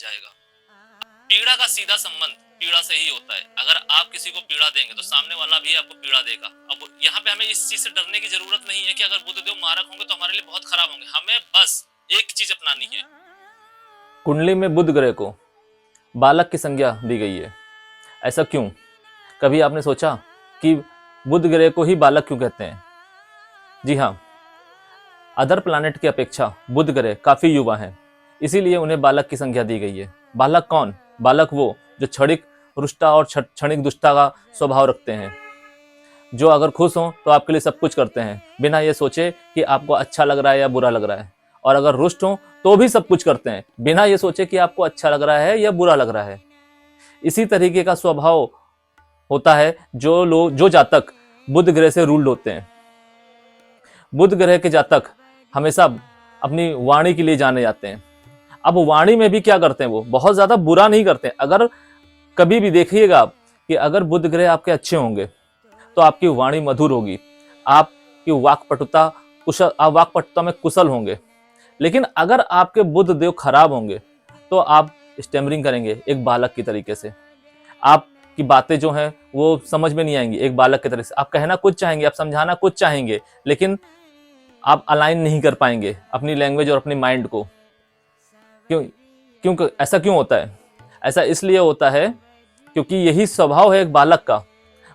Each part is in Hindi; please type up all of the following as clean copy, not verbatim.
जाएगा। पीड़ा का सीधा संबंध पीड़ा से ही होता है। अगर आप किसी को पीड़ा देंगे तो सामने वाला भी आपको पीड़ा देगा। अब यहाँ पे हमें इस चीज से डरने की जरूरत नहीं है कि अगर बुधदेव मारक होंगे तो हमारे लिए बहुत खराब होंगे। हमें बस एक चीज अपनानी है। कुंडली में बुध ग्रह को बालक की संज्ञा दी गई है। ऐसा क्यों? कभी आपने सोचा कि बुध ग्रह को ही बालक क्यों कहते हैं? जी हाँ, अदर प्लैनेट की अपेक्षा बुध ग्रह काफी युवा हैं, इसीलिए उन्हें बालक की संज्ञा दी गई है। बालक कौन? बालक वो जो क्षणिक रुष्टा और क्षणिक दुष्टा का स्वभाव रखते हैं, जो अगर खुश हों तो आपके लिए सब कुछ करते हैं बिना ये सोचे कि आपको अच्छा लग रहा है या बुरा लग रहा है, और अगर रुष्ट हों तो भी सब कुछ करते हैं बिना ये सोचे कि आपको अच्छा लग रहा है या बुरा लग रहा है। इसी तरीके का स्वभाव होता है जो जातक बुध ग्रह से रूल्ड होते हैं। बुध ग्रह के जातक हमेशा अपनी वाणी के लिए जाने जाते हैं। अब वाणी में भी क्या करते हैं, वो बहुत ज्यादा बुरा नहीं करते हैं। अगर कभी भी देखिएगा आप कि अगर बुध ग्रह आपके अच्छे होंगे तो आपकी वाणी मधुर होगी, आपकी वाक्पटुता में कुशल होंगे। लेकिन अगर आपके बुध देव खराब होंगे तो आप स्टैमरिंग करेंगे एक बालक की तरीके से। आपकी बातें जो हैं वो समझ में नहीं आएंगी एक बालक की तरह से। आप कहना कुछ चाहेंगे, आप समझाना कुछ चाहेंगे, लेकिन आप अलाइन नहीं कर पाएंगे अपनी लैंग्वेज और अपनी माइंड को। क्यों ऐसा क्यों होता है? ऐसा इसलिए होता है क्योंकि यही स्वभाव है एक बालक का।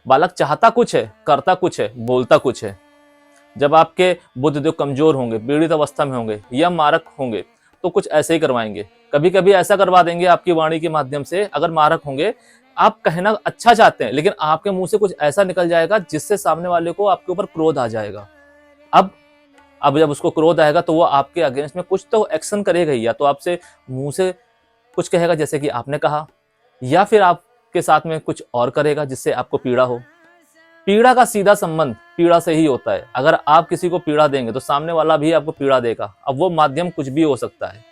बालक चाहता कुछ है, करता कुछ है, बोलता कुछ है। जब आपके बुध देव कमजोर होंगे, पीड़ित अवस्था में होंगे या मारक होंगे तो कुछ ऐसे ही करवाएंगे। कभी कभी ऐसा करवा देंगे आपकी वाणी के माध्यम से। अगर मारक होंगे, आप कहना अच्छा चाहते हैं लेकिन आपके मुंह से कुछ ऐसा निकल जाएगा जिससे सामने वाले को आपके ऊपर क्रोध आ जाएगा। अब जब उसको क्रोध आएगा तो वो आपके अगेंस्ट में कुछ तो एक्शन करेगा ही। या तो आपसे मुंह से कुछ कहेगा जैसे कि आपने कहा, या फिर आपके साथ में कुछ और करेगा जिससे आपको पीड़ा हो। पीड़ा का सीधा संबंध पीड़ा से ही होता है। अगर आप किसी को पीड़ा देंगे तो सामने वाला भी आपको पीड़ा देगा। अब वो माध्यम कुछ भी हो सकता है।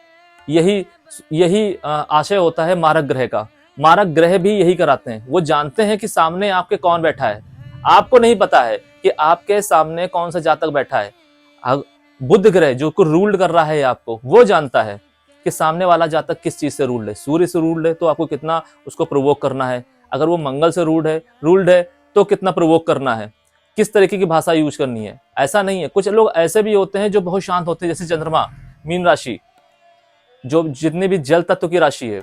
यही आशय होता है मारक ग्रह का। मारक ग्रह भी यही कराते हैं। वो जानते हैं कि सामने आपके कौन बैठा है। आपको नहीं पता है कि आपके सामने कौन सा जातक बैठा है। बुध ग्रह जो को रूल्ड कर रहा है आपको, वो जानता है कि सामने वाला जातक किस चीज से रूल्ड है। सूर्य से रूल्ड है तो आपको कितना उसको प्रोवोक करना है। अगर वो मंगल से रूल्ड है तो कितना प्रोवोक करना है, किस तरीके की भाषा यूज करनी है। ऐसा नहीं है। कुछ लोग ऐसे भी होते हैं जो बहुत शांत होते हैं, जैसे चंद्रमा, मीन राशि, जो जितने भी जल तत्व की राशि है,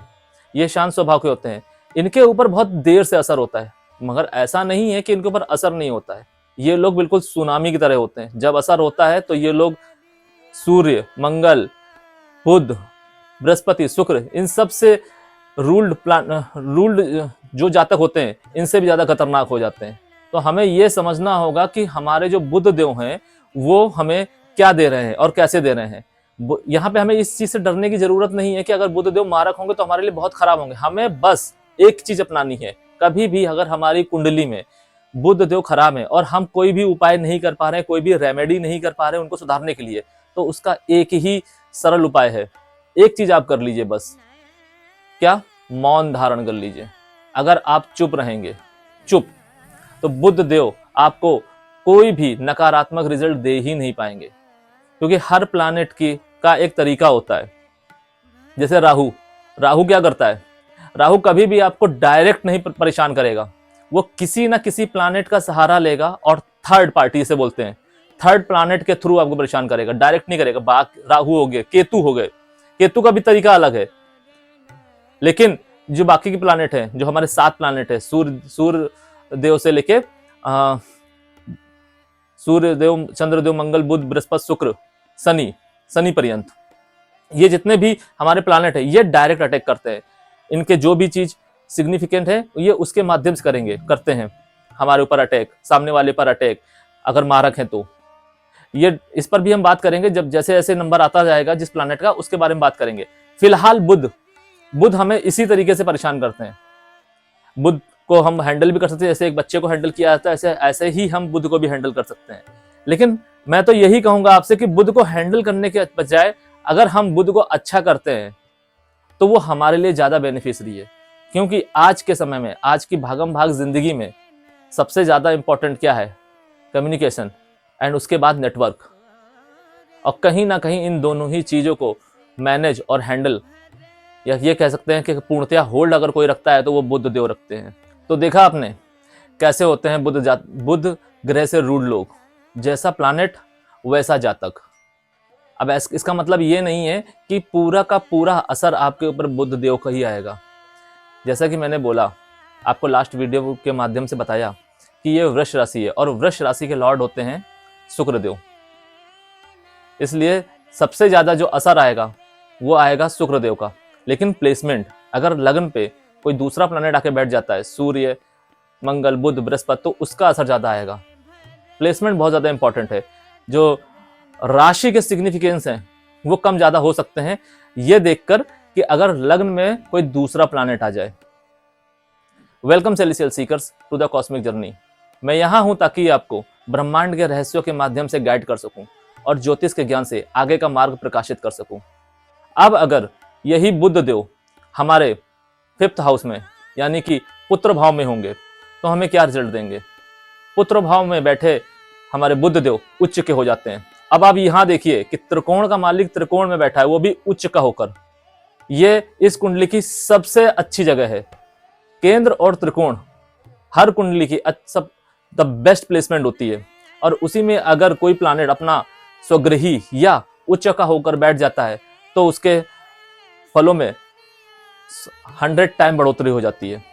ये शांत स्वभाव के होते हैं। इनके ऊपर बहुत देर से असर होता है, मगर ऐसा नहीं है कि इनके ऊपर असर नहीं होता है। ये लोग बिल्कुल सुनामी की तरह होते हैं। जब असर होता है तो ये लोग सूर्य, मंगल, बुध, बृहस्पति, शुक्र, इन सब से रूल्ड जो जातक होते हैं इनसे भी ज्यादा खतरनाक हो जाते हैं। तो हमें यह समझना होगा कि हमारे जो बुध देव हैं वो हमें क्या दे रहे हैं और कैसे दे रहे हैं। यहाँ पे हमें इस चीज से डरने की जरूरत नहीं है कि अगर बुध देव मारक होंगे तो हमारे लिए बहुत खराब होंगे। हमें बस एक चीज अपनानी है। कभी भी अगर हमारी कुंडली में बुध देव खराब है और हम कोई भी उपाय नहीं कर पा रहे हैं, कोई भी रेमेडी नहीं कर पा रहे हैं उनको सुधारने के लिए, तो उसका एक ही सरल उपाय है। एक चीज आप कर लीजिए बस। क्या? मौन धारण कर लीजिए। अगर आप चुप रहेंगे, चुप, तो बुध देव आपको कोई भी नकारात्मक रिजल्ट दे ही नहीं पाएंगे। क्योंकि हर प्लैनेट का एक तरीका होता है। जैसे राहु क्या करता है? राहु कभी भी आपको डायरेक्ट नहीं परेशान करेगा। वो किसी ना किसी प्लैनेट का सहारा लेगा और थर्ड पार्टी से बोलते हैं, थर्ड प्लैनेट के थ्रू आपको परेशान करेगा, डायरेक्ट नहीं करेगा। राहु हो गए, केतु हो गए, केतु का भी तरीका अलग है। लेकिन जो बाकी के प्लैनेट हैं, जो हमारे 7 प्लैनेट है, सूर्य देव से लेके सूर्य देव, चंद्र देव, मंगल, बुध, बृहस्पति, शुक्र, शनि पर्यंत, ये जितने भी हमारे प्लैनेट है ये डायरेक्ट अटैक करते हैं। इनके जो भी चीज सिग्निफिकेंट है ये उसके माध्यम से करते हैं हमारे ऊपर अटैक, सामने वाले पर अटैक, अगर मारक है तो। ये इस पर भी हम बात करेंगे जब जैसे जैसे नंबर आता जाएगा जिस प्लैनेट का, उसके बारे में बात करेंगे। फिलहाल बुध हमें इसी तरीके से परेशान करते हैं। बुध को हम हैंडल भी कर सकते हैं, जैसे एक बच्चे को हैंडल किया जाता है ऐसे ही हम बुध को भी हैंडल कर सकते हैं। लेकिन मैं तो यही कहूंगा आपसे कि बुध को हैंडल करने के बजाय अगर हम बुध को अच्छा करते हैं तो वो हमारे लिए ज्यादा बेनिफिशियरी है। क्योंकि आज के समय में, आज की भागम भाग जिंदगी में सबसे ज्यादा इंपॉर्टेंट क्या है? कम्युनिकेशन, एंड उसके बाद नेटवर्क। और कहीं ना कहीं इन दोनों ही चीजों को मैनेज और हैंडल या ये कह सकते हैं कि पूर्णतया होल्ड अगर कोई रखता है तो वो बुध देव रखते हैं। तो देखा आपने कैसे होते हैं बुध ग्रह से रूढ़ लोग, जैसा प्लानेट वैसा जातक। अब इसका मतलब ये नहीं है कि पूरा का पूरा असर आपके ऊपर बुध देव का ही आएगा। जैसा कि मैंने बोला, आपको लास्ट वीडियो के माध्यम से बताया कि ये वृष राशि है और वृष राशि के लॉर्ड होते हैं शुक्र देव, इसलिए सबसे ज्यादा जो असर आएगा वो आएगा शुक्र देव का। लेकिन प्लेसमेंट अगर लग्न पे कोई दूसरा प्लैनेट आके बैठ जाता है, सूर्य, मंगल, बुध, बृहस्पति, तो उसका असर ज्यादा आएगा। प्लेसमेंट बहुत ज्यादा इंपॉर्टेंट है। जो राशि के सिग्निफिकेंस हैं वो कम ज्यादा हो सकते हैं ये देखकर कि अगर लग्न में कोई दूसरा प्लैनेट आ जाए। Welcome celestial seekers to the cosmic journey. मैं यहां हूं ताकि आपको ब्रह्मांड के रहस्यों के माध्यम से गाइड कर सकूं और ज्योतिष के ज्ञान से आगे का मार्ग प्रकाशित कर सकूं। अब अगर यही बुध देव हमारे 5th हाउस में यानी कि पुत्र भाव में होंगे तो हमें क्या रिजल्ट देंगे। पुत्र भाव में बैठे हमारे बुध देव उच्च के हो जाते हैं। अब आप यहां देखिए कि त्रिकोण का मालिक त्रिकोण में बैठा है, वो भी उच्च का होकर। ये इस कुंडली की सबसे अच्छी जगह है। केंद्र और त्रिकोण हर कुंडली की सब द बेस्ट प्लेसमेंट होती है, और उसी में अगर कोई प्लैनेट अपना स्वगृही या उच्च का होकर बैठ जाता है तो उसके फलों में 100 टाइम बढ़ोतरी हो जाती है।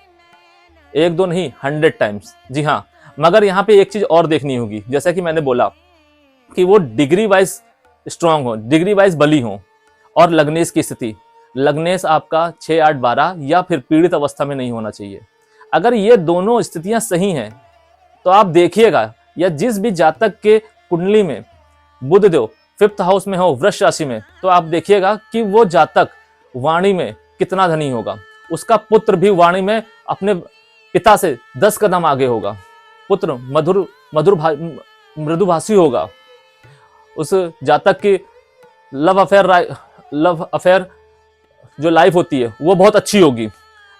1-2 नहीं, 100 टाइम्स। जी हाँ, मगर यहाँ पे एक चीज और देखनी होगी, जैसा कि मैंने बोला कि वो डिग्री वाइज स्ट्रांग हो, डिग्री वाइज बली हो, और लग्नेश की स्थिति, लग्नेश आपका 6, 8, 12 या फिर पीड़ित अवस्था में नहीं होना चाहिए। अगर ये दोनों स्थितियां सही हैं तो आप देखिएगा, या जिस भी जातक के कुंडली में बुध देव 5th हाउस में हो, वृष राशि में, तो आप देखिएगा कि वो जातक वाणी में कितना धनी होगा। उसका पुत्र भी वाणी में अपने पिता से 10 कदम आगे होगा। पुत्र मृदुभाषी होगा। उस जातक की लव अफेयर जो लाइफ होती है वो बहुत अच्छी होगी।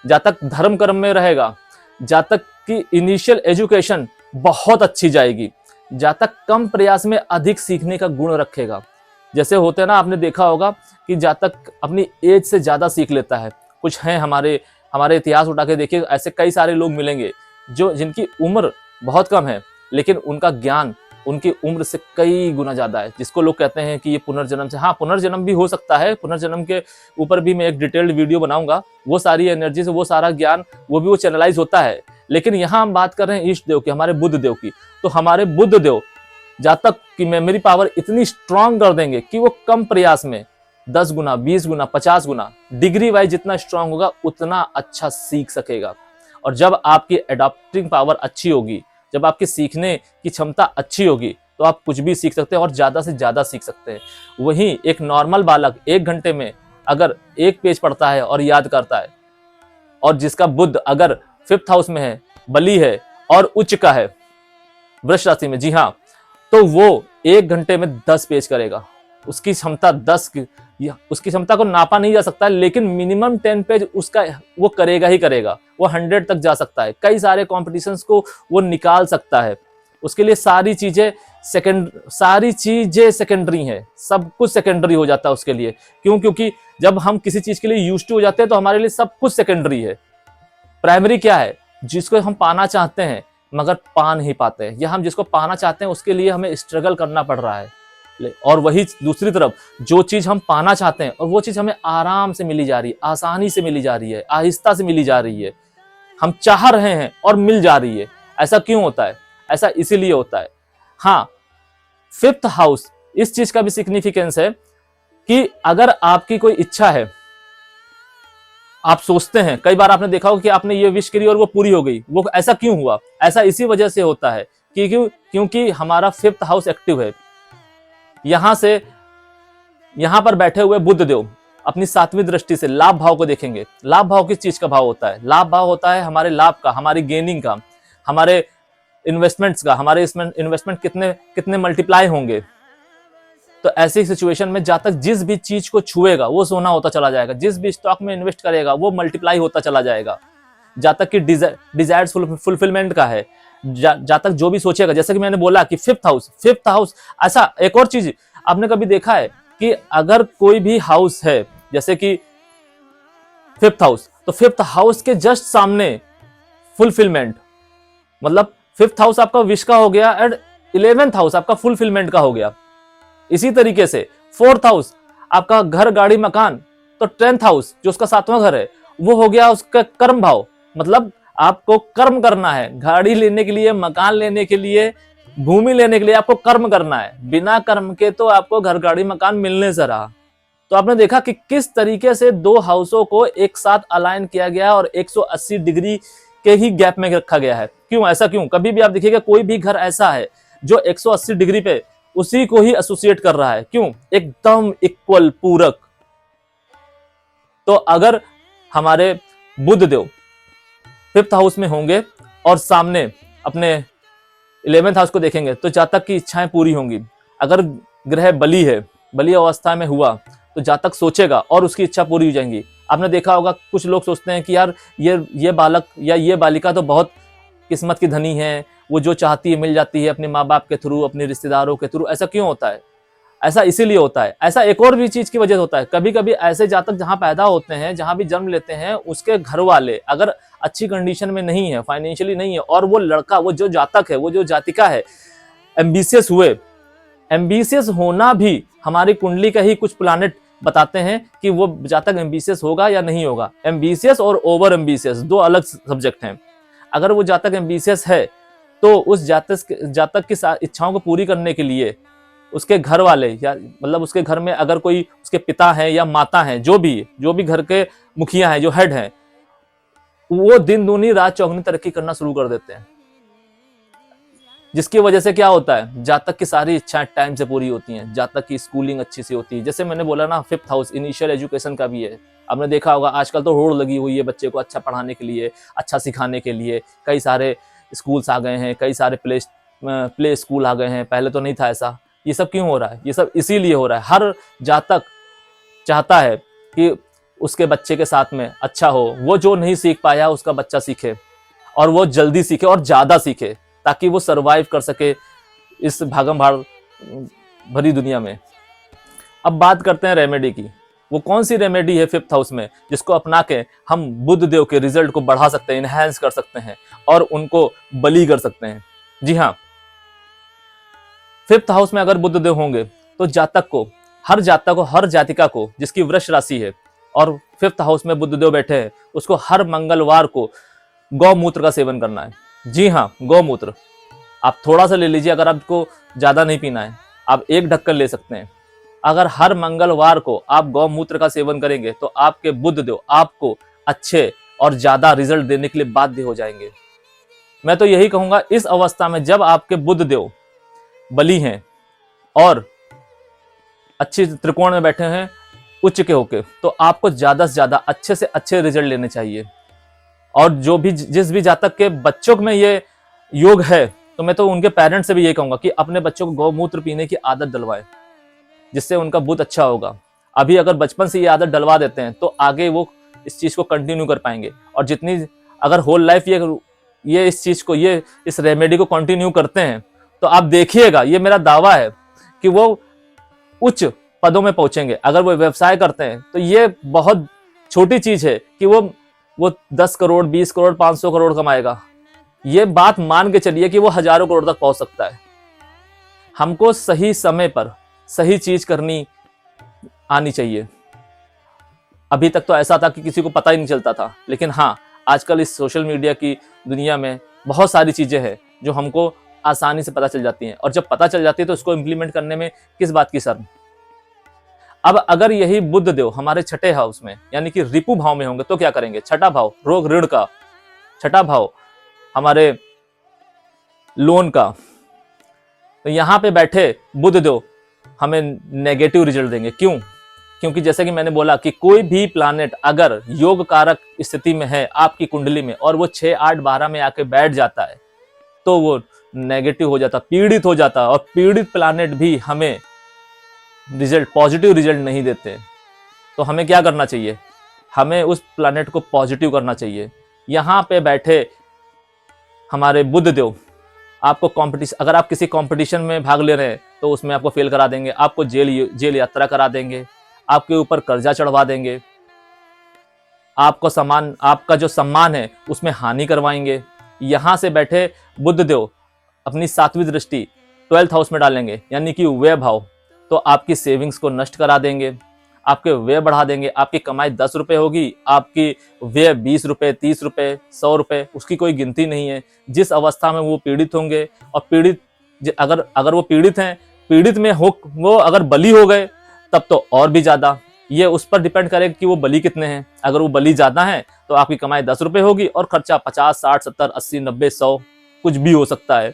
जातक धर्म कर्म में रहेगा। जातक की इनिशियल एजुकेशन बहुत अच्छी जाएगी। जातक कम प्रयास में अधिक सीखने का गुण रखेगा। जैसे होते हैं ना, आपने देखा होगा कि जातक अपनी एज से ज्यादा सीख लेता है। कुछ हैं हमारे इतिहास उठा के देखिए, ऐसे कई सारे लोग मिलेंगे जिनकी उम्र बहुत कम है लेकिन उनका ज्ञान उनकी उम्र से कई गुना ज्यादा है, जिसको लोग कहते हैं कि ये पुनर्जन्म से। हाँ, पुनर्जन्म भी हो सकता है। पुनर्जन्म के ऊपर भी मैं एक डिटेल्ड वीडियो बनाऊंगा। वो सारी एनर्जी से, वो सारा ज्ञान, वो चैनलाइज होता है। लेकिन यहाँ हम बात कर रहे हैं ईष्ट देव की, हमारे बुध देव की। तो हमारे बुध देव जातक की मेमोरी पावर इतनी स्ट्रांग कर देंगे कि वो कम प्रयास में 10 गुना, 20 गुना, 50 गुना, डिग्री वाइज जितना स्ट्रांग होगा उतना अच्छा सीख सकेगा। और जब आपकी एडॉप्टिंग पावर अच्छी होगी, जब आपकी सीखने की क्षमता अच्छी होगी, तो आप कुछ भी सीख सकते हैं और ज्यादा से ज्यादा सीख सकते हैं। वहीं एक नॉर्मल बालक 1 घंटे में अगर 1 पेज पढ़ता है और याद करता है, और जिसका बुध अगर 5th हाउस में है, बली है और उच्च का है वृष राशि में, जी हाँ, तो वो 1 घंटे में 10 पेज करेगा। उसकी क्षमता उसकी क्षमता को नापा नहीं जा सकता, लेकिन मिनिमम 10 पेज उसका वो करेगा ही करेगा। वो 100 तक जा सकता है। कई सारे कॉम्पिटिशन्स को वो निकाल सकता है। उसके लिए सारी चीजें सेकेंडरी है। सब कुछ सेकेंडरी हो जाता है उसके लिए। क्यों? क्योंकि जब हम किसी चीज के लिए यूज्ड टू हो जाते हैं तो हमारे लिए सब कुछ सेकेंडरी है। प्राइमरी क्या है? जिसको हम पाना चाहते हैं मगर पा नहीं पाते हैं, या हम जिसको पाना चाहते हैं उसके लिए हमें स्ट्रगल करना पड़ रहा है। और वही दूसरी तरफ जो चीज हम पाना चाहते हैं और वो चीज हमें आराम से मिली जा रही है, आसानी से मिली जा रही है, आहिस्ता से मिली जा रही है। हम चाह रहे हैं और मिल जा रही है। ऐसा क्यों होता है? ऐसा इसीलिए होता है। हाँ, 5th हाउस इस चीज का भी सिग्निफिकेंस है कि अगर आपकी कोई इच्छा है, आप सोचते हैं, कई बार आपने देखा होगा कि आपने ये विश करी और वो पूरी हो गई। वो ऐसा क्यों हुआ? ऐसा इसी वजह से होता है कि क्योंकि हमारा 5th हाउस एक्टिव है। यहां पर बैठे हुए बुध देव अपनी 7वीं दृष्टि से लाभ भाव को देखेंगे। लाभ भाव किस चीज का भाव होता है? लाभ भाव होता है हमारे लाभ का, हमारी गेनिंग का, हमारे इन्वेस्टमेंट्स का। हमारे इन्वेस्टमेंट कितने मल्टीप्लाई होंगे। तो ऐसी सिचुएशन में जातक जिस भी चीज को छुएगा वो सोना होता चला जाएगा। जिस भी स्टॉक में इन्वेस्ट करेगा वो मल्टीप्लाई होता चला जाएगा। जातक की डिजायर्स फुलफिलमेंट का है। जातक जो भी सोचेगा, जैसे कि मैंने बोला कि 5th हाउस। ऐसा एक और चीज आपने कभी देखा है कि अगर कोई भी हाउस है, जैसे कि फिफ्थ हाउस, तो फिफ्थ हाउस के जस्ट सामने फुलफिलमेंट, मतलब फिफ्थ हाउस आपका विश का हो गया एंड 11th हाउस आपका फुलफिलमेंट का हो गया। इसी तरीके से फोर्थ हाउस आपका घर गाड़ी मकान, तो 10th हाउस जो उसका 7वां घर है वो हो गया उसका कर्म भाव, मतलब आपको कर्म करना है, गाड़ी लेने के लिए, मकान लेने के लिए, भूमि लेने के लिए आपको कर्म करना है। बिना कर्म के तो आपको घर गाड़ी मकान मिलने से रहा। तो आपने देखा कि किस तरीके से दो हाउसों को एक साथ अलाइन किया गया और 180 डिग्री के ही गैप में रखा गया है। क्यों, ऐसा क्यों? कभी भी आप देखिएगा कोई भी घर ऐसा है जो 180 डिग्री पे उसी को ही एसोसिएट कर रहा है। क्यों? एकदम इक्वल, पूरक। तो अगर हमारे बुध देव फिफ्थ हाउस में होंगे और सामने अपने 11th हाउस को देखेंगे तो जातक की इच्छाएं पूरी होंगी। अगर ग्रह बली है, बली अवस्था में हुआ तो जातक सोचेगा और उसकी इच्छा पूरी हो जाएंगी। आपने देखा होगा कुछ लोग सोचते हैं कि यार ये बालक या ये बालिका तो बहुत किस्मत की धनी है, वो जो चाहती है मिल जाती है अपने माँ बाप के थ्रू, अपने रिश्तेदारों के थ्रू। ऐसा क्यों होता है? ऐसा इसीलिए होता है। ऐसा एक और भी चीज की वजह से होता है। कभी कभी ऐसे जातक जहां पैदा होते हैं, जहां भी जन्म लेते हैं, उसके घर वाले अगर अच्छी कंडीशन में नहीं है, फाइनेंशियली नहीं है, और वो लड़का, वो जो जातक है, वो जो जातिका है, एम्बिशियस हुए, एम्बिशियस होना भी हमारी कुंडली का ही कुछ प्लैनेट बताते हैं कि वो जातक एम्बिशियस होगा या नहीं होगा। एम्बिशियस और ओवर एम्बिशियस दो अलग सब्जेक्ट हैं। अगर वो जातक एम्बिशियस है तो उस जातक की इच्छाओं को पूरी करने के लिए उसके घर वाले, या मतलब उसके घर में अगर कोई उसके पिता हैं या माता हैं, जो भी घर के मुखिया हैं, जो हेड हैं, वो दिन दूनी रात चौगुनी तरक्की करना शुरू कर देते हैं। जिसकी वजह से क्या होता है, जातक की सारी इच्छाएं टाइम से पूरी होती हैं, जातक की स्कूलिंग अच्छी सी होती है। जैसे मैंने बोला ना, फिफ्थ हाउस इनिशियल एजुकेशन का भी है। आपने देखा होगा आजकल तो होड़ लगी हुई है बच्चे को अच्छा पढ़ाने के लिए, अच्छा सिखाने के लिए। कई सारे स्कूल्स आ गए हैं, कई सारे प्ले स्कूल आ गए हैं, पहले तो नहीं था ऐसा। ये सब क्यों हो रहा है? ये सब इसीलिए हो रहा है। हर जातक चाहता है कि उसके बच्चे के साथ में अच्छा हो, वो जो नहीं सीख पाया उसका बच्चा सीखे, और वो जल्दी सीखे और ज्यादा सीखे, ताकि वो सरवाइव कर सके इस भागम भाड़ भरी दुनिया में। अब बात करते हैं रेमेडी की। वो कौन सी रेमेडी है फिफ्थ हाउस में जिसको अपना के हम बुध देव के रिजल्ट को बढ़ा सकते हैं, इनहेंस कर सकते हैं और उनको बली कर सकते हैं? जी हाँ, फिफ्थ हाउस में अगर बुध देव होंगे तो जातक को, हर जातिका को जिसकी वृष राशि है और फिफ्थ हाउस में बुध देव बैठे हैं, उसको हर मंगलवार को गौमूत्र का सेवन करना है। जी हाँ, गौमूत्र आप थोड़ा सा ले लीजिए, अगर आपको ज्यादा नहीं पीना है आप 1 ढक्कन ले सकते हैं। अगर हर मंगलवार को आप गौमूत्र का सेवन करेंगे तो आपके बुध देव आपको अच्छे और ज्यादा रिजल्ट देने के लिए बाध्य हो जाएंगे। मैं तो यही कहूंगा, इस अवस्था में जब आपके बुध देव बली हैं और अच्छी त्रिकोण में बैठे हैं उच्च के होके, तो आपको ज्यादा से ज्यादा अच्छे से अच्छे रिजल्ट लेने चाहिए। और जिस भी जातक के बच्चों में ये योग है, तो मैं तो उनके पेरेंट्स से भी ये कहूंगा कि अपने बच्चों को गौमूत्र पीने की आदत डलवाएं, जिससे उनका बुध अच्छा होगा। अभी अगर बचपन से ये आदत डलवा देते हैं तो आगे वो इस चीज को कंटिन्यू कर पाएंगे। और जितनी अगर होल लाइफ ये इस चीज को, ये इस रेमेडी को कंटिन्यू करते हैं, तो आप देखिएगा, ये मेरा दावा है कि वो उच्च पदों में पहुंचेंगे। अगर वो व्यवसाय करते हैं तो ये बहुत छोटी चीज है कि वो 10 करोड़, 20 करोड़, 500 करोड़ कमाएगा। ये बात मान के चलिए कि वो हजारों करोड़ तक पहुंच सकता है। हमको सही समय पर सही चीज करनी आनी चाहिए। अभी तक तो ऐसा था कि किसी को पता ही नहीं चलता था, लेकिन हाँ, आजकल इस सोशल मीडिया की दुनिया में बहुत सारी चीजें हैं जो हमको आसानी से पता चल जाती हैं, और जब पता चल जाती है तो उसको इंप्लीमेंट करने में किस बात की शर्म। अब अगर यही बुध देव हमारे छठे हाउस में यानी कि रिपु भाव में होंगे तो क्या करेंगे? छठा भाव रोग ऋण का, छठा भाव हमारे लोन का। तो यहां पे बैठे बुध देव हमें नेगेटिव रिजल्ट देंगे। क्यों? क्योंकि जैसे कि मैंने बोला कि कोई भी प्लैनेट अगर योग कारक स्थिति में है आपकी कुंडली में और वो 6, 8, 12 में आके बैठ जाता है तो वो नेगेटिव हो जाता, पीड़ित हो जाता, और पीड़ित प्लैनेट भी हमें पॉजिटिव रिजल्ट नहीं देते। तो हमें क्या करना चाहिए? हमें उस प्लैनेट को पॉजिटिव करना चाहिए। यहाँ पे बैठे हमारे बुध देव आपको कंपटीशन, अगर आप किसी कंपटीशन में भाग ले रहे हैं तो उसमें आपको फेल करा देंगे, आपको जेल यात्रा करा देंगे, आपके ऊपर कर्जा चढ़वा देंगे। आपको सम्मान, आपका जो सम्मान है उसमें हानि करवाएंगे। यहाँ से बैठे बुध देव अपनी 7वीं दृष्टि 12th हाउस में डालेंगे, यानी कि व्यय भाव, तो आपकी सेविंग्स को नष्ट करा देंगे, आपके व्यय बढ़ा देंगे। आपकी कमाई 10 रुपए होगी, आपकी व्यय 20 रुपए, 30 रुपए, 100 रुपए, उसकी कोई गिनती नहीं है। जिस अवस्था में वो पीड़ित होंगे, और अगर वो पीड़ित हैं, पीड़ित में हो वो अगर बली हो गए तब तो और भी ज्यादा। ये उस पर डिपेंड करेगा कि वो बली कितने हैं। अगर वो बली ज्यादा है तो आपकी कमाई 10 रुपए होगी और खर्चा 50, 60, 70, 80, 90, 100 कुछ भी हो सकता है।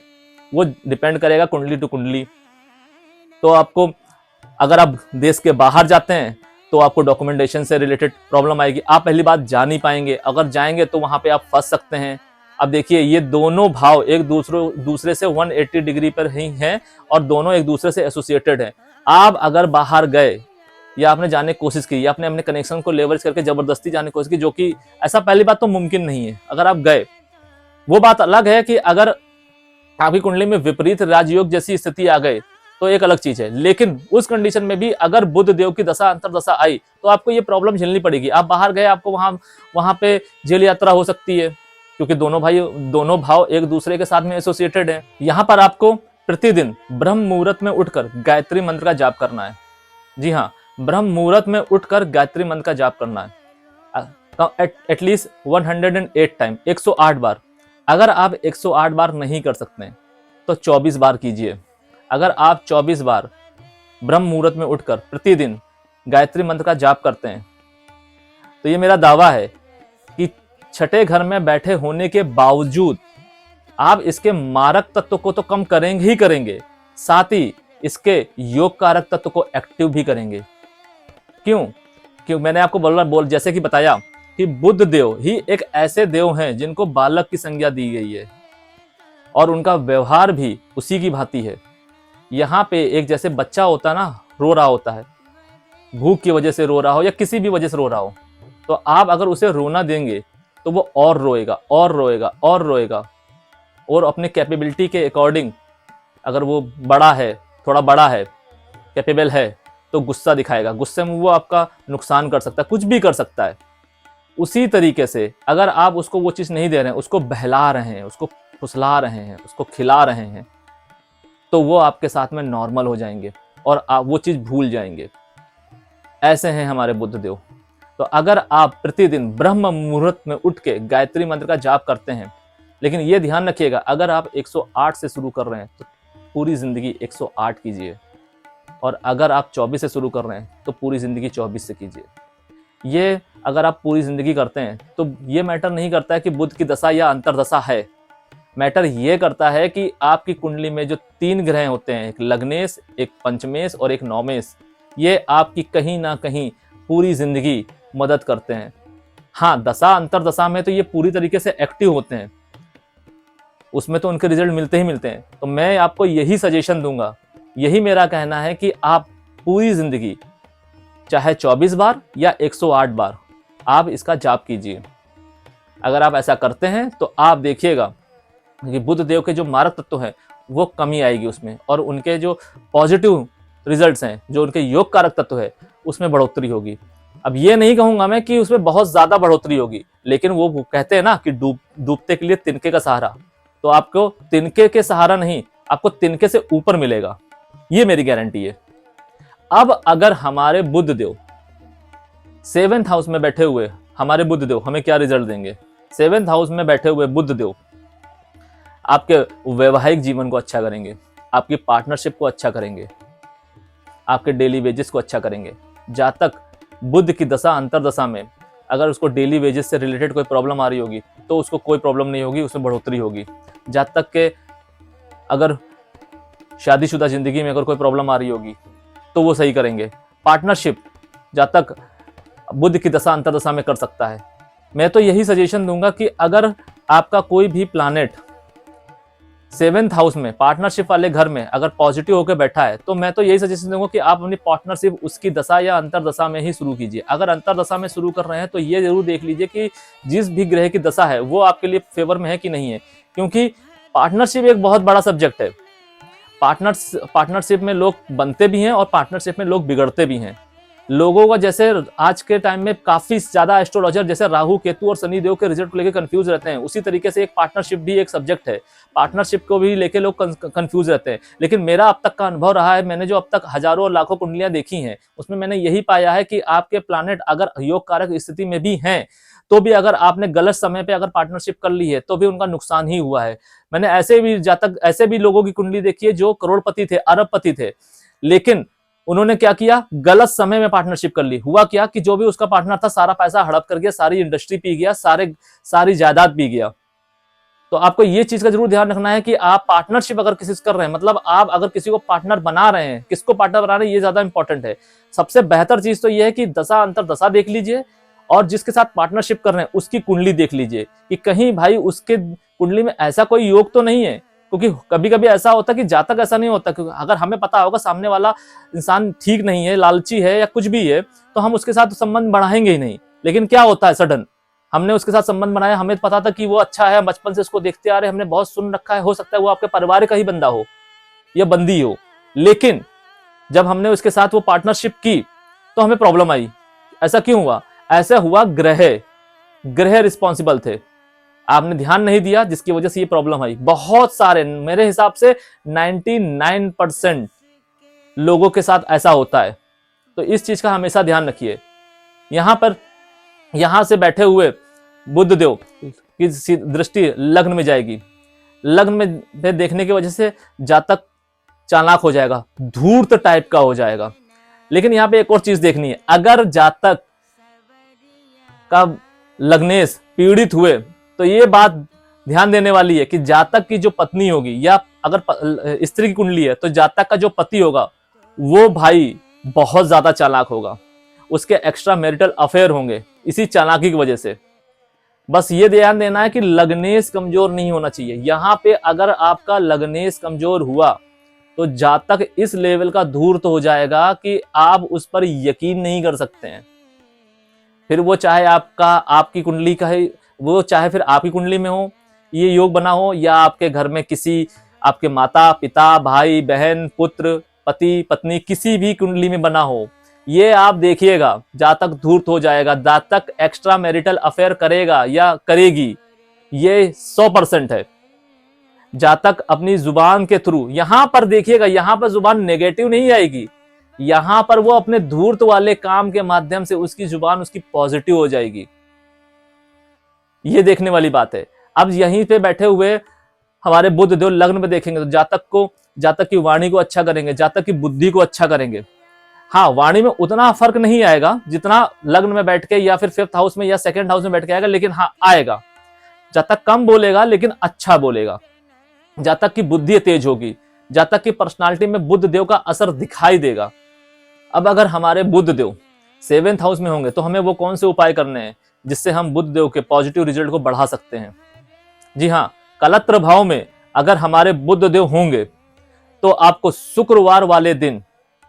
वो डिपेंड करेगा कुंडली टू कुंडली। तो आपको, अगर आप देश के बाहर जाते हैं तो आपको डॉक्यूमेंटेशन से रिलेटेड प्रॉब्लम आएगी। आप पहली बात जा नहीं पाएंगे, अगर जाएंगे तो वहां पे आप फंस सकते हैं। अब देखिए, ये दोनों भाव एक दूसरे से 180 डिग्री पर ही हैं और दोनों एक दूसरे से एसोसिएटेड हैं। आप अगर बाहर गए या आपने जाने की कोशिश की या आपने अपने कनेक्शन को लेवरेज करके जबरदस्ती जाने की कोशिश की, जो कि ऐसा पहली बात तो मुमकिन नहीं है। अगर आप गए, वो बात अलग है कि अगर आपकी कुंडली में विपरीत राजयोग जैसी स्थिति आ गई तो एक अलग चीज है। लेकिन उस कंडीशन में भी अगर बुध देव की दशा अंतरदशा आई तो आपको ये प्रॉब्लम झेलनी पड़ेगी। आप बाहर गए, आपको वहां पे जेल यात्रा हो सकती है, क्योंकि दोनों भाव एक दूसरे के साथ में एसोसिएटेड है। यहाँ पर आपको प्रतिदिन ब्रह्म मुहूर्त में उठकर गायत्री मंत्र का जाप करना है। जी हाँ, ब्रह्म मुहूर्त में उठकर गायत्री मंत्र का जाप करना है, एटलीस्ट 108 टाइम, 108 बार। अगर आप 108 बार नहीं कर सकते तो 24 बार कीजिए। अगर आप 24 बार ब्रह्म मुहूर्त में उठकर प्रतिदिन गायत्री मंत्र का जाप करते हैं तो ये मेरा दावा है कि छठे घर में बैठे होने के बावजूद आप इसके मारक तत्व को तो कम करेंगे ही करेंगे, साथ ही इसके योग कारक तत्व को एक्टिव भी करेंगे। क्यों मैंने आपको जैसे कि बताया कि बुध देव ही एक ऐसे देव हैं जिनको बालक की संज्ञा दी गई है और उनका व्यवहार भी उसी की भांति है। यहाँ पे एक जैसे बच्चा होता ना, रो रहा होता है, भूख की वजह से रो रहा हो या किसी भी वजह से रो रहा हो, तो आप अगर उसे रोना देंगे तो वो और रोएगा और रोएगा और रोएगा। और अपने कैपेबिलिटी के अकॉर्डिंग, अगर वो बड़ा है, थोड़ा बड़ा है, कैपेबल है, तो गुस्सा दिखाएगा। गुस्से में वो आपका नुकसान कर सकता है, कुछ भी कर सकता है। उसी तरीके से अगर आप उसको वो चीज़ नहीं दे रहे हैं, उसको बहला रहे हैं, उसको फुसला रहे हैं, उसको खिला रहे हैं, तो वो आपके साथ में नॉर्मल हो जाएंगे और आप वो चीज़ भूल जाएंगे। ऐसे हैं हमारे बुध देव। तो अगर आप प्रतिदिन ब्रह्म मुहूर्त में उठ के गायत्री मंत्र का जाप करते हैं, लेकिन ये ध्यान रखिएगा, अगर आप 108 से शुरू कर रहे हैं तो पूरी जिंदगी 108 कीजिए, और अगर आप 24 से शुरू कर रहे हैं तो पूरी जिंदगी 24 से कीजिए। ये अगर आप पूरी जिंदगी करते हैं तो ये मैटर नहीं करता है कि बुध की दशा या अंतरदशा है। मैटर ये करता है कि आपकी कुंडली में जो 3 ग्रह होते हैं, एक लग्नेश, एक पंचमेश और एक नौमेश, ये आपकी कहीं ना कहीं पूरी जिंदगी मदद करते हैं। हाँ, दशा अंतरदशा में तो ये पूरी तरीके से एक्टिव होते हैं, उसमें तो उनके रिजल्ट मिलते ही मिलते हैं। तो मैं आपको यही सजेशन दूंगा, यही मेरा कहना है कि आप पूरी जिंदगी चाहे 24 बार या 108 बार आप इसका जाप कीजिए। अगर आप ऐसा करते हैं तो आप देखिएगा कि बुध देव के जो मारक तत्व हैं वो कमी आएगी उसमें, और उनके जो पॉजिटिव रिजल्ट्स हैं, जो उनके योग कारक तत्व है, उसमें बढ़ोतरी होगी। अब ये नहीं कहूंगा मैं कि उसमें बहुत ज्यादा बढ़ोतरी होगी, लेकिन वो कहते हैं ना कि डूबते के लिए तिनके का सहारा, तो आपको तिनके के सहारा नहीं, आपको तिनके से ऊपर मिलेगा, ये मेरी गारंटी है। अब अगर हमारे बुध देव 7th हाउस में बैठे हुए, हमारे बुध देव हमें क्या रिजल्ट देंगे? 7th हाउस में बैठे हुए बुध देव आपके वैवाहिक जीवन को अच्छा करेंगे, आपकी पार्टनरशिप को अच्छा करेंगे, आपके डेली वेजेस को अच्छा करेंगे। जातक बुध की दशा अंतरदशा में अगर उसको डेली वेजेस से रिलेटेड कोई प्रॉब्लम आ रही होगी तो उसको कोई प्रॉब्लम नहीं होगी, उसमें बढ़ोतरी होगी। जातक के अगर शादीशुदा जिंदगी में अगर कोई प्रॉब्लम आ रही होगी तो वो सही करेंगे। पार्टनरशिप जातक बुध की दशा अंतरदशा में कर सकता है। मैं तो यही सजेशन दूंगा कि अगर आपका कोई भी प्लैनेट 7th हाउस में पार्टनरशिप वाले घर में अगर पॉजिटिव होकर बैठा है तो मैं तो यही सजेशन दूंगा कि आप अपनी पार्टनरशिप उसकी दशा या अंतरदशा में ही शुरू कीजिए। अगर अंतरदशा में शुरू कर रहे हैं तो ये जरूर देख लीजिए कि जिस भी ग्रह की दशा है वो आपके लिए फेवर में है कि नहीं है, क्योंकि पार्टनरशिप एक बहुत बड़ा सब्जेक्ट है। पार्टनरशिप में लोग बनते भी हैं और पार्टनरशिप में लोग बिगड़ते भी हैं। लोगों का जैसे आज के टाइम में काफी ज्यादा एस्ट्रोलॉजर जैसे राहु केतु और शनि देव के रिजल्ट को लेकर कंफ्यूज रहते हैं, उसी तरीके से एक पार्टनरशिप भी एक सब्जेक्ट है। पार्टनरशिप को भी लेके लोग कंफ्यूज रहते हैं। लेकिन मेरा अब तक का अनुभव रहा है, मैंने जो अब तक हजारों और लाखों कुंडलियां देखी हैं, उसमें मैंने यही पाया है कि आपके प्लैनेट अगर योग कारक स्थिति में भी हैं, तो भी अगर आपने गलत समय पे अगर पार्टनरशिप कर ली है तो भी उनका नुकसान ही हुआ है। मैंने ऐसे भी लोगों की कुंडली देखी है जो करोड़पति थे, अरबपति थे, लेकिन उन्होंने क्या किया, गलत समय में पार्टनरशिप कर ली। हुआ क्या कि जो भी उसका पार्टनर था सारा पैसा हड़प कर गया, सारी इंडस्ट्री पी गया, सारी जायदाद पी गया। तो आपको ये चीज का जरूर ध्यान रखना है कि आप पार्टनरशिप अगर किसी से कर रहे हैं, मतलब आप अगर किसी को पार्टनर बना रहे हैं, किसको पार्टनर बना रहे हैं ये ज्यादा इंपॉर्टेंट है। सबसे बेहतर चीज तो ये है कि दशा अंतर दशा देख लीजिए, और जिसके साथ पार्टनरशिप कर रहे हैं उसकी कुंडली देख लीजिए कि कहीं भाई उसके कुंडली में ऐसा कोई योग तो नहीं है। क्योंकि कभी कभी ऐसा होता है कि जातक ऐसा नहीं होता, क्योंकि अगर हमें पता होगा सामने वाला इंसान ठीक नहीं है, लालची है या कुछ भी है, तो हम उसके साथ संबंध बढ़ाएंगे ही नहीं। लेकिन क्या होता है, सडन हमने उसके साथ संबंध बनाया, हमें पता था कि वो अच्छा है, बचपन से उसको देखते आ रहे, हमने बहुत सुन रखा है, हो सकता है वो आपके परिवार का ही बंदा हो या बंदी हो, लेकिन जब हमने उसके साथ वो पार्टनरशिप की तो हमें प्रॉब्लम आई। ऐसा क्यों हुआ? ऐसा हुआ, ग्रह रिस्पॉन्सिबल थे, आपने ध्यान नहीं दिया, जिसकी वजह से ये प्रॉब्लम आई। बहुत सारे, मेरे हिसाब से 99% लोगों के साथ ऐसा होता है। तो इस चीज का हमेशा ध्यान रखिए। यहां से बैठे हुए बुध देव की दृष्टि लग्न में जाएगी, लग्न में देखने की वजह से जातक चालाक हो जाएगा, धूर्त टाइप का हो जाएगा। लेकिन यहां पे एक और चीज देखनी है, अगर जातक का लग्नेश पीड़ित हुए तो ये बात ध्यान देने वाली है कि जातक की जो पत्नी होगी, या अगर स्त्री की कुंडली है तो जातक का जो पति होगा वो भाई बहुत ज्यादा चालाक होगा, उसके एक्स्ट्रा मैरिटल अफेयर होंगे इसी चालाकी की वजह से। बस ये ध्यान देना है कि लग्नेश कमजोर नहीं होना चाहिए। यहां पे अगर आपका लग्नेश कमजोर हुआ तो जातक इस लेवल का धूर्त हो जाएगा कि आप उस पर यकीन नहीं कर सकते हैं। फिर वो चाहे आपकी कुंडली का है, वो चाहे फिर आपकी कुंडली में हो ये योग बना हो, या आपके घर में किसी आपके माता पिता भाई बहन पुत्र पति पत्नी किसी भी कुंडली में बना हो, ये आप देखिएगा जातक धूर्त हो जाएगा, जातक एक्स्ट्रा मैरिटल अफेयर करेगा या करेगी, ये 100% है। जातक अपनी जुबान के थ्रू, यहां पर देखिएगा, यहां पर जुबान नेगेटिव नहीं आएगी, यहां पर वो अपने धूर्त वाले काम के माध्यम से उसकी जुबान उसकी पॉजिटिव हो जाएगी। ये देखने वाली बात है। अब यहीं पे बैठे हुए हमारे बुध देव लग्न में देखेंगे तो जातक की वाणी को अच्छा करेंगे, जातक की बुद्धि को अच्छा करेंगे। हाँ, वाणी में उतना फर्क नहीं आएगा जितना लग्न में बैठ के या फिर 5th हाउस में या 2nd हाउस में बैठ के आएगा, लेकिन हाँ आएगा। जातक कम बोलेगा लेकिन अच्छा बोलेगा, जातक की बुद्धि तेज होगी, जातक की पर्सनालिटी में बुध देव का असर दिखाई देगा। अब अगर हमारे बुध देव 7th हाउस में होंगे तो हमें वो कौन से उपाय करने हैं जिससे हम बुध देव के पॉजिटिव रिजल्ट को बढ़ा सकते हैं? जी हाँ, कलत्र भाव में अगर हमारे बुध देव होंगे तो आपको शुक्रवार वाले दिन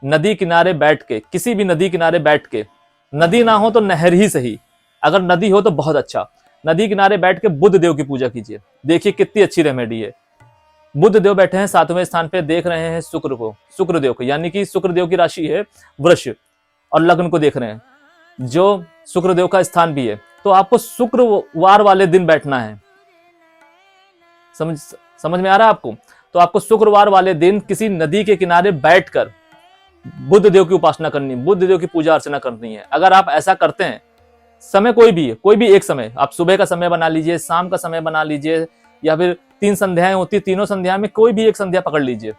नदी किनारे बैठ के, किसी भी नदी किनारे बैठ के, नदी ना हो तो नहर ही सही, अगर नदी हो तो बहुत अच्छा, नदी किनारे बैठ के बुध देव की पूजा कीजिए। देखिए कितनी अच्छी रेमेडी है। बुध देव बैठे हैं 7वें स्थान पे, देख रहे हैं शुक्रदेव को, यानी कि शुक्रदेव की राशि है वृष, और लग्न को देख रहे हैं जो शुक्रदेव का स्थान भी है। तो आपको शुक्रवार वाले दिन बैठना है। समझ में आ रहा है आपको? तो आपको शुक्रवार वाले दिन किसी नदी के किनारे बैठकर बुध देव की उपासना करनी, बुध देव की पूजा अर्चना करनी है। अगर आप ऐसा करते हैं, समय कोई भी एक समय, आप सुबह का समय बना लीजिए, शाम का समय बना लीजिए, या फिर 3 संध्याएं होती, तीनों संध्या में कोई भी एक संध्या पकड़ लीजिए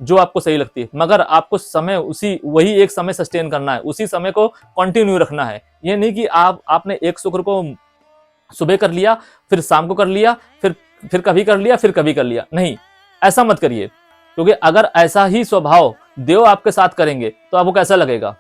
जो आपको सही लगती है, मगर आपको समय वही एक समय सस्टेन करना है, उसी समय को कंटिन्यू रखना है। ये नहीं कि आपने एक शुक्र को सुबह कर लिया, फिर शाम को कर लिया, फिर कभी कर लिया, फिर कभी कर लिया, नहीं, ऐसा मत करिए। क्योंकि अगर ऐसा ही स्वभाव देव आपके साथ करेंगे तो आपको कैसा लगेगा?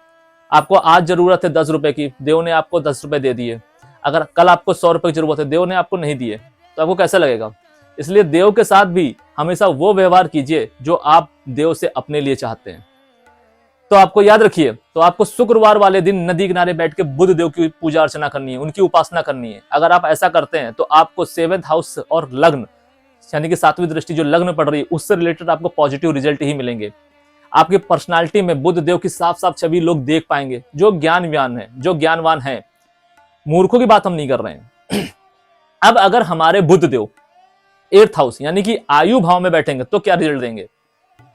आपको आज जरूरत है 10 रुपए की, देव ने आपको 10 रुपए दे दिए। अगर कल आपको 100 रुपए की जरूरत है, देव ने आपको नहीं दिए, तो आपको कैसा लगेगा? इसलिए देव के साथ भी हमेशा वो व्यवहार कीजिए जो आप देव से अपने लिए चाहते हैं। तो आपको याद रखिए, तो आपको शुक्रवार वाले दिन नदी किनारे बैठ के बुध देव की पूजा अर्चना करनी है, उनकी उपासना करनी है। अगर आप ऐसा करते हैं तो आपको 7th हाउस और लग्न, यानी कि 7वीं दृष्टि जो लग्न पड़ रही है, उससे रिलेटेड आपको पॉजिटिव रिजल्ट ही मिलेंगे। आपकी पर्सनालिटी में बुध देव की साफ साफ छवि लोग देख पाएंगे, जो ज्ञानवान है। मूर्खों की बात हम नहीं कर रहे हैं। अब अगर हमारे बुध देव 8th हाउस यानी कि आयु भाव में बैठेंगे तो क्या रिजल्ट देंगे?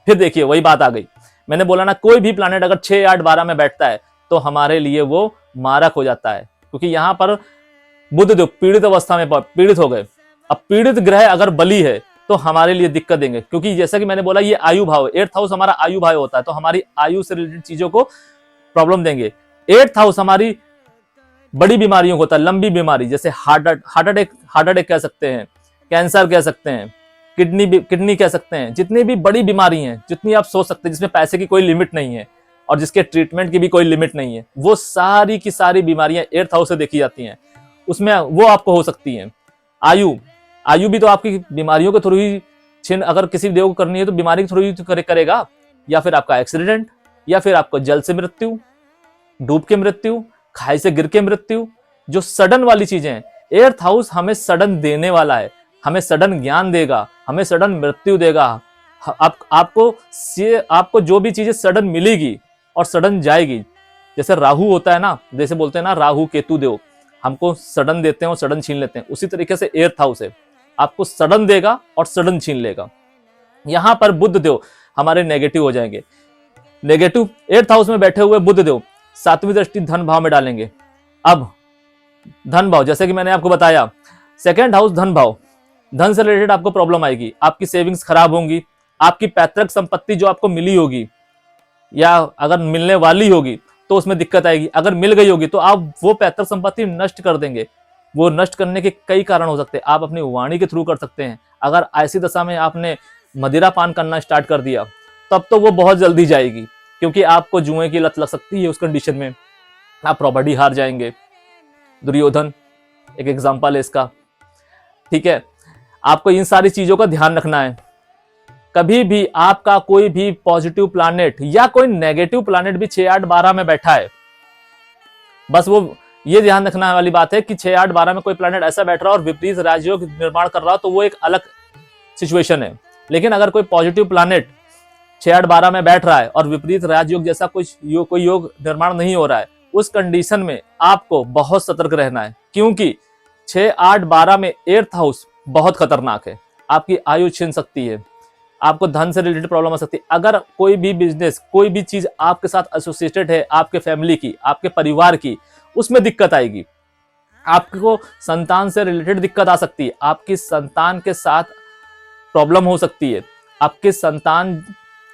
फिर देखिए वही बात आ गई, मैंने बोला ना, कोई भी प्लैनेट अगर 6, 8, 12 में बैठता है तो हमारे लिए वो मारक हो जाता है, क्योंकि यहां पर बुध देव पीड़ित अवस्था में पीड़ित हो गए। अब पीड़ित ग्रह अगर बली है तो हमारे लिए दिक्कत देंगे, क्योंकि जैसा कि मैंने बोला ये आयु भाव है, 8th हाउस हमारा आयु भाव होता है, तो हमारी आयु से रिलेटेड चीजों को प्रॉब्लम देंगे। 8th हाउस हमारी बड़ी बीमारियों को होता है, लंबी बीमारी, जैसे हार्ट अटैक कह सकते हैं, कैंसर कह सकते हैं, किडनी कह सकते हैं, जितनी भी बड़ी बीमारी हैं, जितनी आप सोच सकते हैं, जिसमें पैसे की कोई लिमिट नहीं है और जिसके ट्रीटमेंट की भी कोई लिमिट नहीं है, वो सारी की सारी बीमारियां 8th हाउस से देखी जाती हैं, उसमें वो आपको हो सकती हैं। आयु भी तो आपकी बीमारियों के थ्रू ही छिन, अगर किसी देव को करनी है तो बीमारी के थ्रू ही तो करेगा, या फिर आपका एक्सीडेंट, या फिर आपको जल से मृत्यु, डूब के मृत्यु, खाई से गिर के मृत्यु, जो सडन वाली चीजें हैं। 8th हाउस हमें सडन देने वाला है, हमें सडन ज्ञान देगा, हमें सडन मृत्यु देगा। आपको जो भी चीजें सडन मिलेगी और सडन जाएगी, जैसे राहु होता है ना, जैसे बोलते हैं ना राहु केतु देव हमको सडन देते हैं और सडन छीन लेते हैं, उसी तरीके से 8th हाउस है, आपको सडन देगा और सडन छीन लेगा। यहां पर बुध देव हमारे नेगेटिव हो जाएंगे। नेगेटिव 8th हाउस में बैठे हुए बुध देव 7वीं दृष्टि धन भाव में डालेंगे। अब धन भाव, जैसे कि मैंने आपको बताया, 2nd हाउस धन भाव, धन से रिलेटेड आपको प्रॉब्लम आएगी, आपकी सेविंग्स खराब होंगी, आपकी पैतृक संपत्ति जो आपको मिली होगी या अगर मिलने वाली होगी तो उसमें दिक्कत आएगी, अगर मिल गई होगी तो आप वो पैतृक संपत्ति नष्ट कर देंगे। वो नष्ट करने के कई कारण हो सकते हैं, आप अपनी वाणी के थ्रू कर सकते हैं। अगर ऐसी दशा में आपने मदिरा पान करना स्टार्ट कर दिया तब तो वो बहुत जल्दी जाएगी, क्योंकि आपको जुए की लत लग सकती है, उस कंडीशन में आप प्रॉपर्टी हार जाएंगे। दुर्योधन एक एग्जांपल है इसका, ठीक है। आपको इन सारी चीजों का ध्यान रखना है। कभी भी आपका कोई भी पॉजिटिव प्लैनेट या कोई नेगेटिव प्लैनेट भी 6, 8, 12 में बैठा है, बस वो ये ध्यान रखने वाली बात है कि 6, 8, 12 में कोई प्लैनेट ऐसा बैठ रहा है और विपरीत राजयोग निर्माण कर रहा हो तो वो एक अलग सिचुएशन है। लेकिन अगर कोई पॉजिटिव प्लैनेट 6, 8, 12 में बैठ रहा है और विपरीत राजयोग जैसा कोई योग निर्माण नहीं हो रहा है, उस कंडीशन में आपको बहुत सतर्क रहना है, क्योंकि 6, 8, 12 में 8th हाउस बहुत खतरनाक है। आपकी आयु छीन सकती है, आपको धन से रिलेटेड प्रॉब्लम आ सकती है। अगर कोई भी बिजनेस, कोई भी चीज आपके साथ एसोसिएटेड है, आपके फैमिली की, आपके परिवार की, उसमें दिक्कत आएगी। आपको संतान से रिलेटेड दिक्कत आ सकती है, आपकी संतान के साथ प्रॉब्लम हो सकती है, आपके संतान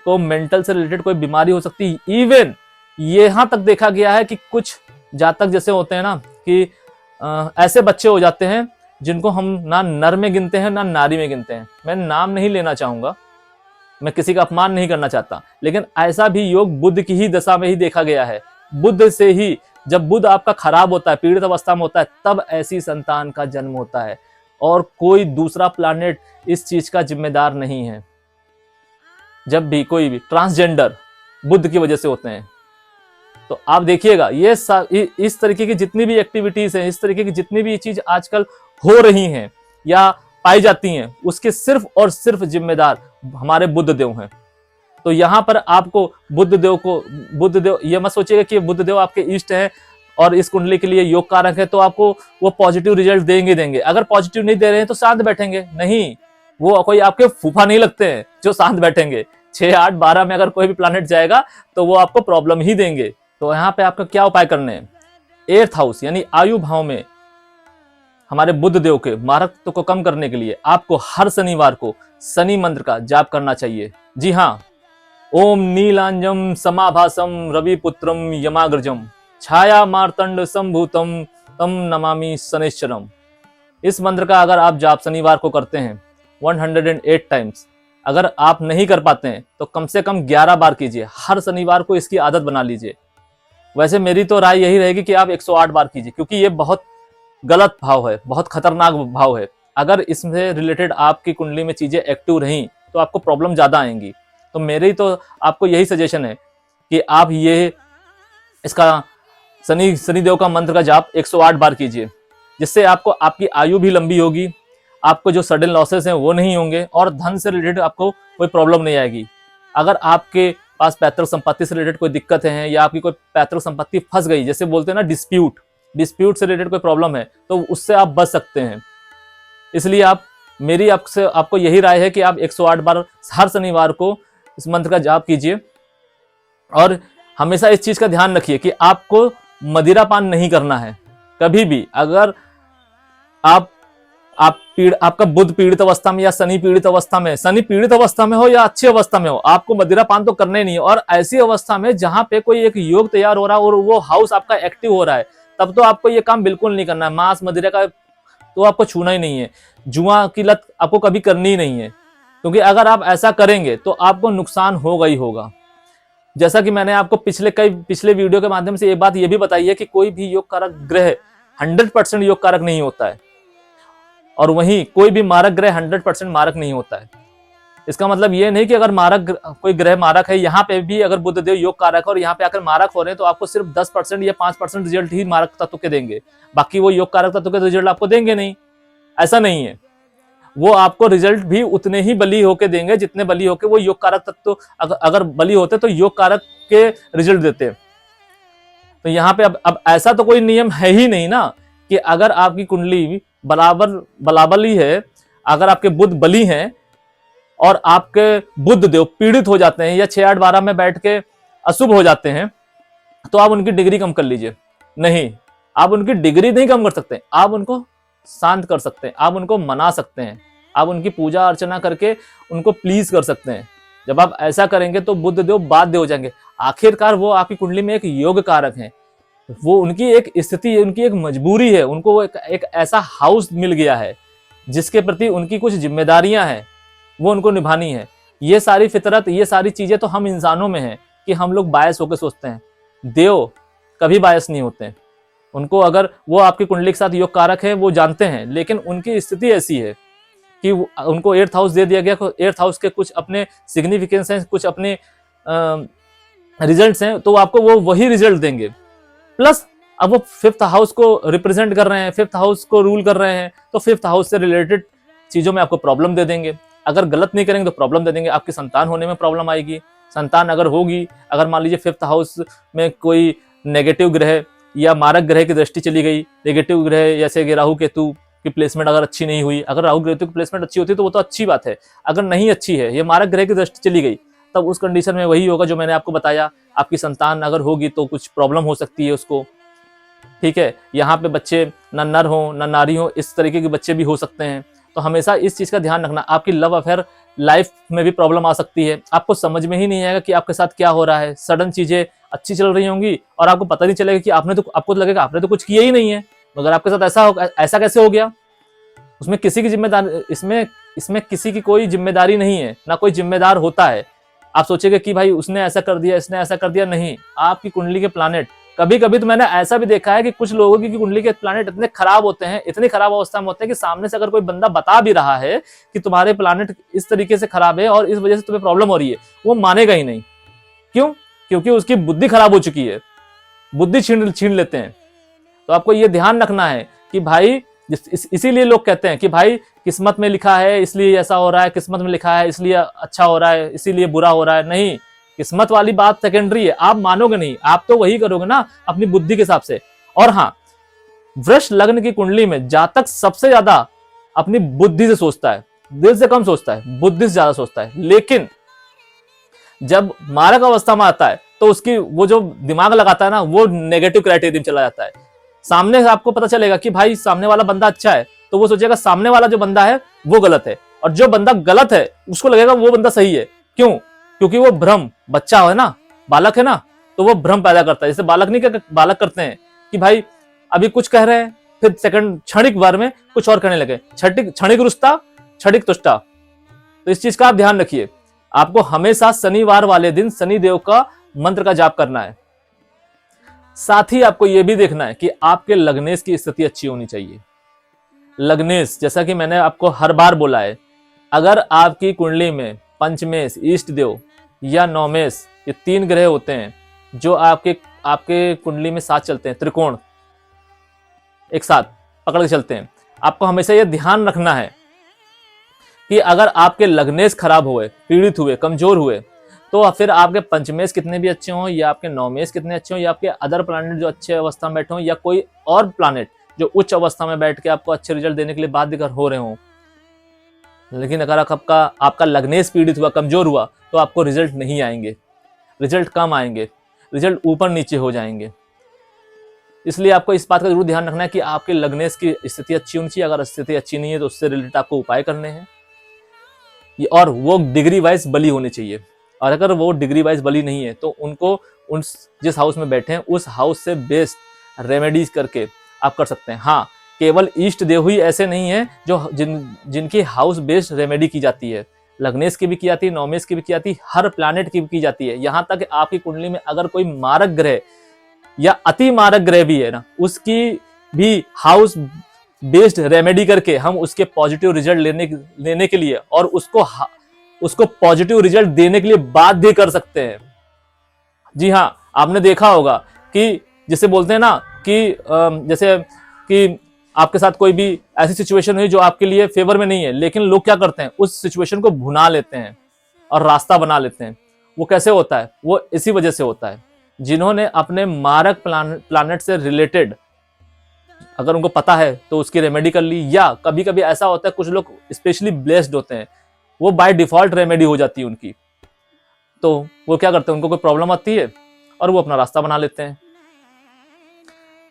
को मेंटल से रिलेटेड कोई बीमारी हो सकती है। इवन यहां तक देखा गया है कि कुछ जातक जैसे होते हैं ना कि ऐसे बच्चे हो जाते हैं जिनको हम ना नर में गिनते हैं ना नारी में गिनते हैं। मैं नाम नहीं लेना चाहूंगा, मैं किसी का अपमान नहीं करना चाहता, लेकिन ऐसा भी योग बुध की ही दशा में ही देखा गया है। बुध से ही, जब बुध आपका खराब होता है, पीड़ित अवस्था में होता है, तब ऐसी संतान का जन्म होता है, और कोई दूसरा प्लैनेट इस चीज का जिम्मेदार नहीं है। जब भी कोई भी ट्रांसजेंडर बुध की वजह से होते हैं, तो आप देखिएगा ये इस तरीके की जितनी भी एक्टिविटीज हैं, इस तरीके की जितनी भी चीज आजकल हो रही हैं या पाई जाती हैं, उसके सिर्फ और सिर्फ जिम्मेदार हमारे बुध देव हैं। तो यहाँ पर आपको बुध देव, ये मत सोचिएगा कि बुध देव आपके इष्ट हैं और इस कुंडली के लिए योग कारक है तो आपको वो पॉजिटिव रिजल्ट देंगे। अगर पॉजिटिव नहीं दे रहे हैं तो शांत बैठेंगे, नहीं, वो कोई आपके फूफा नहीं लगते हैं जो शांत बैठेंगे। 6, 8, 12 में अगर कोई भी प्लैनेट जाएगा तो वो आपको प्रॉब्लम ही देंगे। तो यहाँ पे आपको क्या उपाय करने हैं? 8th हाउस यानी आयु भाव में हमारे बुध देव के मारकत्व को कम करने के लिए आपको हर शनिवार को शनि मंत्र का जाप करना चाहिए। जी हाँ, ओम नीलांजम समाभासम रविपुत्रम यमाग्रजम छाया मार्तंड संभूतम तम नमामि शनैश्चरम। इस मंत्र का अगर आप जाप शनिवार को करते हैं 108 टाइम्स, अगर आप नहीं कर पाते हैं तो कम से कम 11 बार कीजिए। हर शनिवार को इसकी आदत बना लीजिए। वैसे मेरी तो राय यही रहेगी कि आप 108 बार कीजिए, क्योंकि ये बहुत गलत भाव है, बहुत खतरनाक भाव है। अगर इससे रिलेटेड आपकी कुंडली में चीजें एक्टिव रहीं तो आपको प्रॉब्लम ज्यादा आएंगी। तो मेरी तो आपको यही सजेशन है कि आप ये इसका शनि देव का मंत्र का जाप 108 बार कीजिए, जिससे आपको आपकी आयु भी लंबी होगी, आपको जो सडन लॉसेस हैं वो नहीं होंगे और धन से रिलेटेड आपको कोई प्रॉब्लम नहीं आएगी। अगर आपके पास पैतृक संपत्ति से रिलेटेड कोई दिक्कत है या आपकी कोई पैतृक संपत्ति फंस गई, जैसे बोलते हैं ना डिस्प्यूट से रिलेटेड कोई प्रॉब्लम है, तो उससे आप बच सकते हैं। इसलिए मेरी आपको यही राय है कि आप 108 बार हर शनिवार को इस मंत्र का जाप कीजिए। और हमेशा इस चीज का ध्यान रखिए कि आपको मदिरा पान नहीं करना है कभी भी। अगर आपका बुध पीड़ित अवस्था में या शनि पीड़ित अवस्था में, शनि पीड़ित अवस्था में हो या अच्छी अवस्था में हो, आपको मदिरा पान तो करना ही नहीं है। और ऐसी अवस्था में जहां पे कोई एक योग तैयार हो रहा है और वो हाउस आपका एक्टिव हो रहा है, तब तो आपको ये काम बिल्कुल नहीं करना है। मांस मदिरा का तो आपको छूना ही नहीं है। जुआ की लत आपको कभी करनी ही नहीं है, क्योंकि अगर आप ऐसा करेंगे तो आपको नुकसान होगा ही होगा। जैसा कि मैंने आपको पिछले वीडियो के माध्यम से एक बात ये भी बताई है कि कोई भी योग कारक ग्रह 100% योग कारक नहीं होता है, और वहीं कोई भी मारक ग्रह 100% मारक नहीं होता है। इसका मतलब ये नहीं कि अगर कोई ग्रह मारक है, यहाँ पे भी अगर बुध देव योग कारक है और यहाँ पे आकर मारक हो रहे हैं, तो आपको सिर्फ 10% या 5% रिजल्ट ही मारक तत्व के देंगे, बाकी वो योग कारक तत्व के रिजल्ट आपको देंगे नहीं। ऐसा नहीं है, वो आपको रिजल्ट भी उतने ही बली होके देंगे जितने बली होके वो योग कारक तत्व, अगर बली होते तो योग कारक के रिजल्ट देते। तो यहाँ पे अब ऐसा तो कोई नियम है ही नहीं ना कि अगर आपकी कुंडली बराबर ही है, अगर आपके बुध बली हैं और आपके बुध देव पीड़ित हो जाते हैं या 6, 8, 12 में बैठ के अशुभ हो जाते हैं, तो आप उनकी डिग्री कम कर लीजिए। नहीं, आप उनकी डिग्री नहीं कम कर सकते, आप उनको शांत कर सकते हैं, आप उनको मना सकते हैं, आप उनकी पूजा अर्चना करके उनको प्लीज कर सकते हैं। जब आप ऐसा करेंगे तो बुध देव बाध्य हो जाएंगे। आखिरकार वो आपकी कुंडली में एक योग कारक है, वो उनकी एक स्थिति, उनकी एक मजबूरी है, उनको एक ऐसा हाउस मिल गया है जिसके प्रति उनकी कुछ जिम्मेदारियां हैं, वो उनको निभानी है। ये सारी फितरत, ये सारी चीजें तो हम इंसानों में है कि हम लोग बायस होकर सोचते हैं। देव कभी बायस नहीं होते हैं। उनको, अगर वो आपकी कुंडली के साथ योग कारक है, वो जानते हैं, लेकिन उनकी स्थिति ऐसी है कि उनको 8th हाउस दे दिया गया। 8th हाउस के कुछ अपने सिग्निफिकेंस हैं, कुछ अपने रिजल्ट्स हैं, तो आपको वो वही रिजल्ट देंगे। प्लस अब वो 5th हाउस को रिप्रेजेंट कर रहे हैं, 5th हाउस को रूल कर रहे हैं, तो 5th हाउस से रिलेटेड चीजों में आपको प्रॉब्लम दे देंगे। अगर गलत नहीं करेंगे तो प्रॉब्लम दे देंगे, आपकी संतान होने में प्रॉब्लम आएगी। संतान अगर होगी, अगर मान लीजिए 5th हाउस में कोई नेगेटिव ग्रह या मारक ग्रह की दृष्टि चली गई, नेगेटिव ग्रह जैसे कि राहु केतु की प्लेसमेंट अगर अच्छी नहीं हुई, अगर राहु केतु की प्लेसमेंट अच्छी होती है तो वो तो अच्छी बात है। अगर नहीं अच्छी है, ये मारक ग्रह की दृष्टि चली गई, तब उस कंडीशन में वही होगा जो मैंने आपको बताया। आपकी संतान अगर होगी तो कुछ प्रॉब्लम हो सकती है उसको, ठीक है। यहाँ पे बच्चे न नर हो न नारी हो, इस तरीके के बच्चे भी हो सकते हैं। तो हमेशा इस चीज का ध्यान रखना। आपकी लव अफेयर लाइफ में भी प्रॉब्लम आ सकती है, आपको समझ में ही नहीं आएगा कि आपके साथ क्या हो रहा है। सडन चीजें अच्छी चल रही होंगी और आपको पता नहीं चलेगा कि आपको तो लगेगा आपने तो कुछ किया ही नहीं है, मगर आपके साथ ऐसा कैसे हो गया। उसमें किसी की जिम्मेदारी, इसमें किसी की कोई जिम्मेदारी नहीं है, ना कोई जिम्मेदार होता है। आप सोचेंगे कि भाई उसने ऐसा कर दिया, इसने ऐसा कर दिया, नहीं। आपकी कुंडली के प्लैनेट, कभी कभी तो मैंने ऐसा भी देखा है कि कुछ लोगों की कुंडली के प्लैनेट इतने खराब होते हैं, इतनी खराब अवस्था में होते हैं कि सामने से अगर कोई बंदा बता भी रहा है कि तुम्हारे प्लैनेट इस तरीके से खराब है और इस वजह से तुम्हें प्रॉब्लम हो रही है, वो मानेगा ही नहीं। क्यों? क्योंकि उसकी बुद्धि खराब हो चुकी है, बुद्धि छीन लेते हैं। तो आपको ये ध्यान रखना है कि भाई, इसीलिए लोग कहते हैं कि भाई किस्मत में लिखा है इसलिए ऐसा हो रहा है, किस्मत में लिखा है इसलिए अच्छा हो रहा है, इसीलिए बुरा हो रहा है। नहीं, किस्मत वाली बात सेकेंडरी है, आप मानोगे नहीं, आप तो वही करोगे ना अपनी बुद्धि के हिसाब से। और हाँ, वृष लग्न की कुंडली में जातक सबसे ज्यादा अपनी बुद्धि से सोचता है, दिल से कम सोचता है, बुद्धि से ज्यादा सोचता है। लेकिन जब मारक अवस्था में आता है तो उसकी वो जो दिमाग लगाता है ना, वो नेगेटिव क्राइटेरिया चला जाता है। सामने से आपको पता चलेगा कि भाई सामने वाला बंदा अच्छा है, तो वो सोचेगा सामने वाला जो बंदा है वो गलत है, और जो बंदा गलत है उसको लगेगा वो बंदा सही है। क्यों? क्योंकि वो भ्रम, बच्चा है ना, बालक है ना, तो वो भ्रम पैदा करता है। जैसे बालक करते हैं कि भाई अभी कुछ कह रहे हैं, फिर सेकंड क्षणिक बार में कुछ और कहने लगे, क्षणिक रुष्टा क्षणिक तुष्टा। तो इस चीज का आप ध्यान रखिए। आपको हमेशा शनिवार वाले दिन शनि देव का मंत्र का जाप करना है। साथ ही आपको यह भी देखना है कि आपके लग्नेश की स्थिति अच्छी होनी चाहिए। लग्नेश, जैसा कि मैंने आपको हर बार बोला है, अगर आपकी कुंडली में पंचमेश, इष्ट देव या नौमेश, ये 3 ग्रह होते हैं जो आपके कुंडली में साथ चलते हैं, त्रिकोण एक साथ पकड़ के चलते हैं। आपको हमेशा यह ध्यान रखना है कि अगर आपके लग्नेश खराब हुए, पीड़ित हुए, कमजोर हुए, तो फिर आपके पंचमेश कितने भी अच्छे हों, या आपके नौमेश कितने अच्छे हों, या आपके अदर प्लानिट जो अच्छे अवस्था में बैठे हों, या कोई और प्लानिट जो उच्च अवस्था में बैठ के आपको अच्छे रिजल्ट देने के लिए बाध्य हो रहे हों, लेकिन अगर आपका लग्नेश पीड़ित हुआ, कमजोर हुआ, तो आपको रिजल्ट नहीं आएंगे, रिजल्ट कम आएंगे, रिजल्ट ऊपर नीचे हो जाएंगे। इसलिए आपको इस बात का जरूर ध्यान रखना है कि आपके लग्नेश की स्थिति अच्छी होनी चाहिए। अगर स्थिति अच्छी नहीं है तो उससे रिलेटेड आपको उपाय करने हैं, और वो डिग्री वाइज बली होनी चाहिए। और अगर वो डिग्री वाइज बली नहीं है तो उनको उन जिस हाउस में बैठे हैं उस हाउस से बेस्ट रेमेडीज करके आप कर सकते हैं। हाँ, केवल ईष्ट देव ही ऐसे नहीं है जो जिनकी हाउस बेस्ड रेमेडी की जाती है, लग्नेश की भी की जाती है, नौमेश की भी की जाती है, हर प्लैनेट की भी की जाती है। यहाँ तक आपकी कुंडली में अगर कोई मारक ग्रह या अति मारक ग्रह भी है ना, उसकी भी हाउस बेस्ड रेमेडी करके हम उसके पॉजिटिव रिजल्ट लेने के लिए और उसको पॉजिटिव रिजल्ट देने के लिए बाध्य कर सकते हैं। जी हाँ, आपने देखा होगा कि जिसे बोलते हैं ना कि जैसे कि आपके साथ कोई भी ऐसी सिचुएशन हुई जो आपके लिए फेवर में नहीं है, लेकिन लोग क्या करते हैं, उस सिचुएशन को भुना लेते हैं और रास्ता बना लेते हैं। वो कैसे होता है? वो इसी वजह से होता है, जिन्होंने अपने मारक प्लानट से रिलेटेड अगर उनको पता है तो उसकी रेमेडी कर ली, या कभी कभी ऐसा होता है कुछ लोग स्पेशली ब्लेस्ड होते हैं, वो बाय डिफॉल्ट रेमेडी हो जाती है उनकी, तो वो क्या करते हैं, उनको कोई प्रॉब्लम आती है और वो अपना रास्ता बना लेते हैं।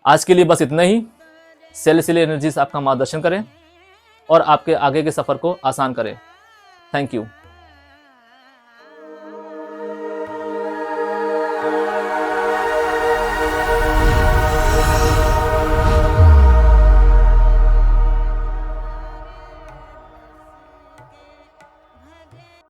आज के लिए बस इतना ही। सेलेस्टियल एनर्जीज आपका मार्गदर्शन करें और आपके आगे के सफर को आसान करें। Thank you.